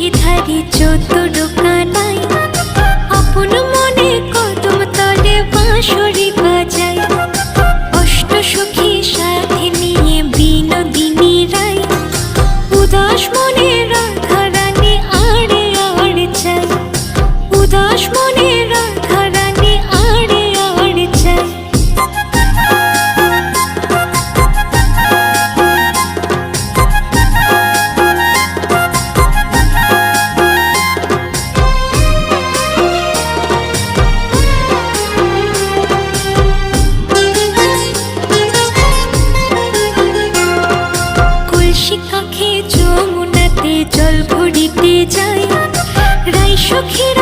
নিশিধারি চতুর কানাই আপন মনে কদম তলে বাঁশরি বাজায় অষ্ট সখী সাথে নিয়ে বিনোদিনী রায় উদাস মনে রাধা রানী আড়ে আড়ে চায় উদাস মনে রাধা রানী আড়ে আড়ে চায় কাখে যমুনাতে জল ভরিতে যায় রাই সখীর